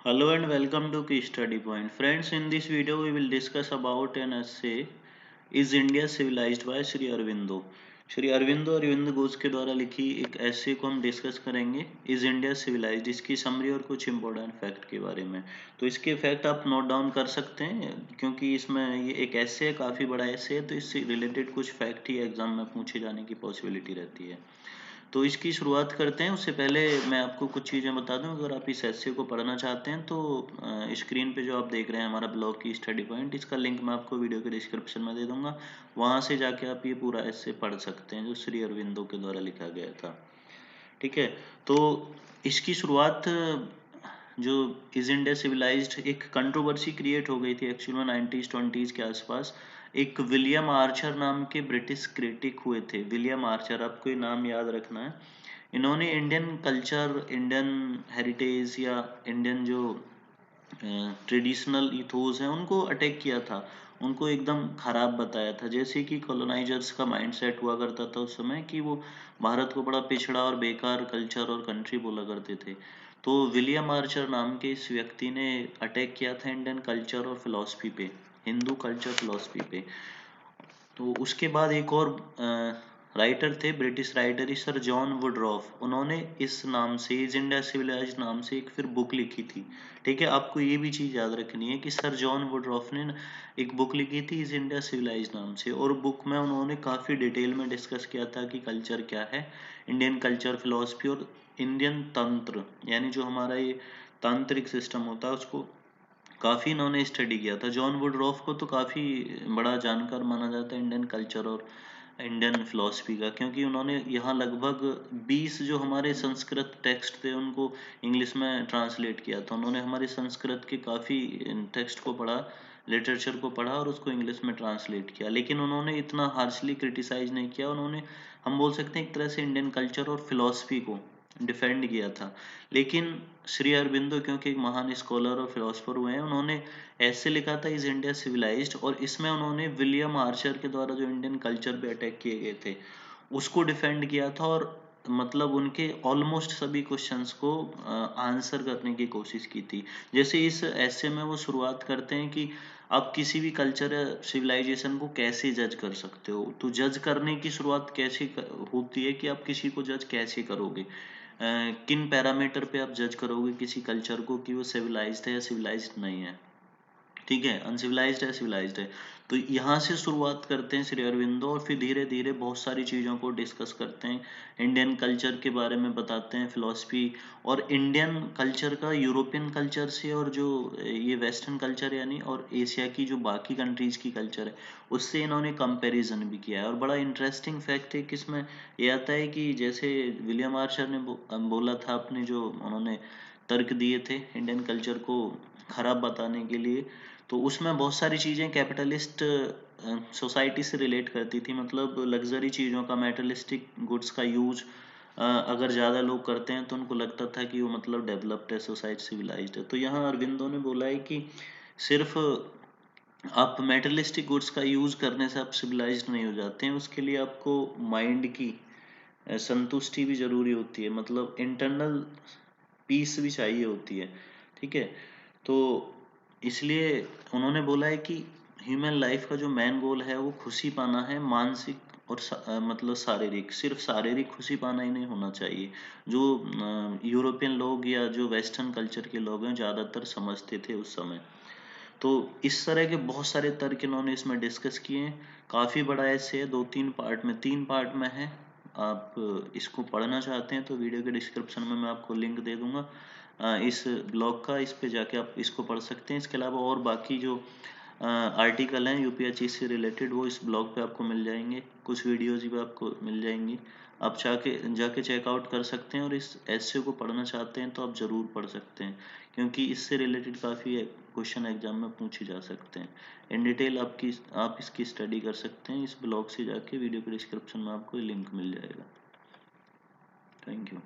Hello and welcome to Key Study Point. Friends, in this video we will discuss about an essay Is India Civilized by Shri Aurobindo. Shri Aurobindo Arvind Ghosh के द्वारा लिखी एक ऐसे को हम डिस्कस करेंगे इज इंडिया सिविलाइज्ड, इसकी समरी और कुछ इंपॉर्टेंट फैक्ट के बारे में। तो इसके फैक्ट आप नोट डाउन कर सकते हैं क्योंकि इसमें ये एक ऐसे है, काफ़ी बड़ा ऐसे है, तो इससे रिलेटेड कुछ फैक्ट ही एग्जाम में पूछे जाने की पॉसिबिलिटी रहती है। तो इसकी शुरुआत करते हैं। उससे पहले मैं आपको कुछ चीज़ें बता दूं, अगर आप इस एस्से को पढ़ना चाहते हैं तो स्क्रीन पे जो आप देख रहे हैं हमारा ब्लॉग की स्टडी पॉइंट, इसका लिंक मैं आपको वीडियो के डिस्क्रिप्शन में दे दूंगा। वहाँ से जाके आप ये पूरा एस्से पढ़ सकते हैं जो श्री अरविंदो के द्वारा लिखा गया था। ठीक है, तो इसकी शुरुआत जो इज इंडिया सिविलाइज्ड एक कंट्रोवर्सी क्रिएट हो गई थी एक्चुअल में 90s-20s के आसपास। एक विलियम आर्चर नाम के ब्रिटिश क्रिटिक हुए थे। विलियम आर्चर, आपको ये नाम याद रखना है। इन्होंने इंडियन कल्चर, इंडियन हेरिटेज या इंडियन जो ट्रेडिशनल इथोस हैं उनको अटैक किया था, उनको एकदम खराब बताया था। जैसे कि कॉलोनाइजर्स का माइंडसेट हुआ करता था उस समय कि वो भारत को बड़ा पिछड़ा और बेकार कल्चर और कंट्री बोला करते थे। तो विलियम आर्चर नाम के इस व्यक्ति ने अटैक किया था इंडियन कल्चर और फिलॉसफी पे, हिंदू कल्चर फिलॉसफी पे। तो उसके बाद एक और राइटर थे, ब्रिटिश राइटर ही सर जॉन वुडरॉफ, उन्होंने इस नाम से, इज इंडिया सिविलाइज्ड नाम से एक फिर बुक लिखी थी। ठीक है, आपको ये भी चीज़ याद रखनी है कि सर जॉन वुडरॉफ ने एक बुक लिखी थी इज इंडिया सिविलाइज्ड नाम से, और बुक में उन्होंने काफ़ी डिटेल में डिस्कस किया था कि कल्चर क्या है, इंडियन कल्चर फिलोसफी और इंडियन तंत्र, यानी जो हमारा ये तांत्रिक सिस्टम होता है उसको काफ़ी इन्होंने स्टडी किया था। जॉन वुडरॉफ को तो काफ़ी बड़ा जानकार माना जाता है इंडियन कल्चर और इंडियन फिलॉसफी का, क्योंकि उन्होंने यहाँ लगभग 20 जो हमारे संस्कृत टेक्स्ट थे उनको इंग्लिश में ट्रांसलेट किया था। उन्होंने हमारे संस्कृत के काफ़ी टेक्स्ट को पढ़ा, लिटरेचर को पढ़ा और उसको इंग्लिश में ट्रांसलेट किया, लेकिन उन्होंने इतना हार्शली क्रिटिसाइज नहीं किया। उन्होंने, हम बोल सकते हैं एक तरह से, इंडियन कल्चर और फिलॉसफी को डिफेंड किया था। लेकिन श्री अरबिंदो क्योंकि एक महान स्कॉलर और फिलोसफर हुए हैं, उन्होंने ऐसे लिखा था इज इंडिया सिविलाइज्ड, और इसमें उन्होंने विलियम आर्चर के द्वारा जो इंडियन कल्चर पे अटैक किए गए थे उसको डिफेंड किया था, और मतलब उनके ऑलमोस्ट सभी क्वेश्चंस को आंसर करने की कोशिश की थी। जैसे इस ऐसे में वो शुरुआत करते हैं कि आप किसी भी कल्चर या सिविलाइजेशन को कैसे जज कर सकते हो। तो जज करने की शुरुआत कैसे होती है कि आप किसी को जज कैसे करोगे, किन पैरामीटर पे आप जज करोगे किसी कल्चर को कि वो सिविलाइज्ड है या सिविलाइज्ड नहीं है। ठीक है, अनसिविलाइज्ड है, सिविलाइज्ड है। तो यहाँ से शुरुआत करते हैं श्री अरविंदो, और फिर धीरे धीरे बहुत सारी चीज़ों को डिस्कस करते हैं, इंडियन कल्चर के बारे में बताते हैं, फिलॉसफी और इंडियन कल्चर का यूरोपियन कल्चर से, और जो ये वेस्टर्न कल्चर यानी और एशिया की जो बाकी कंट्रीज की कल्चर है उससे इन्होंने कंपैरिजन भी किया है। और बड़ा इंटरेस्टिंग फैक्ट है कि इसमें ये आता है कि जैसे विलियम आर्चर ने बोला था, अपने जो उन्होंने तर्क दिए थे इंडियन कल्चर को खराब बताने के लिए, तो उसमें बहुत सारी चीज़ें कैपिटलिस्ट सोसाइटी से रिलेट करती थी। मतलब लग्जरी चीज़ों का, मेटलिस्टिक गुड्स का यूज अगर ज़्यादा लोग करते हैं तो उनको लगता था कि वो मतलब डेवलप्ड है, सोसाइटी सिविलाइज्ड है। तो यहाँ अरविंदो ने बोला है कि सिर्फ आप मेटलिस्टिक गुड्स का यूज करने से आप सिविलाइज्ड नहीं हो जाते हैं, उसके लिए आपको माइंड की संतुष्टि भी जरूरी होती है, मतलब इंटरनल पीस भी चाहिए होती है। ठीक है, तो इसलिए उन्होंने बोला है कि ह्यूमन लाइफ का जो मेन गोल है वो खुशी पाना है, मानसिक और मतलब शारीरिक, सिर्फ शारीरिक खुशी पाना ही नहीं होना चाहिए, जो यूरोपियन लोग या जो वेस्टर्न कल्चर के लोग हैं ज़्यादातर समझते थे उस समय। तो इस तरह के बहुत सारे तर्क इन्होंने इसमें डिस्कस किए हैं। काफ़ी बड़ा ऐसे है, 2-3 पार्ट में, 3 पार्ट में है। आप इसको पढ़ना चाहते हैं तो वीडियो के डिस्क्रिप्शन में मैं आपको लिंक दे दूंगा इस ब्लॉग का, इस पे जाके आप इसको पढ़ सकते हैं। इसके अलावा और बाकी जो आर्टिकल हैं यूपीएचसी से रिलेटेड वो इस ब्लॉग पे आपको मिल जाएंगे, कुछ वीडियोज़ भी आपको मिल जाएंगी, आप जाके जाके चेकआउट कर सकते हैं। और इस ऐसे को पढ़ना चाहते हैं तो आप ज़रूर पढ़ सकते हैं, क्योंकि इससे रिलेटेड काफ़ी क्वेश्चन एग्जाम में पूछे जा सकते हैं। इन डिटेल आप इसकी स्टडी कर सकते हैं, इस ब्लॉग से जाके वीडियो के डिस्क्रिप्शन में आपको लिंक मिल जाएगा। Thank you.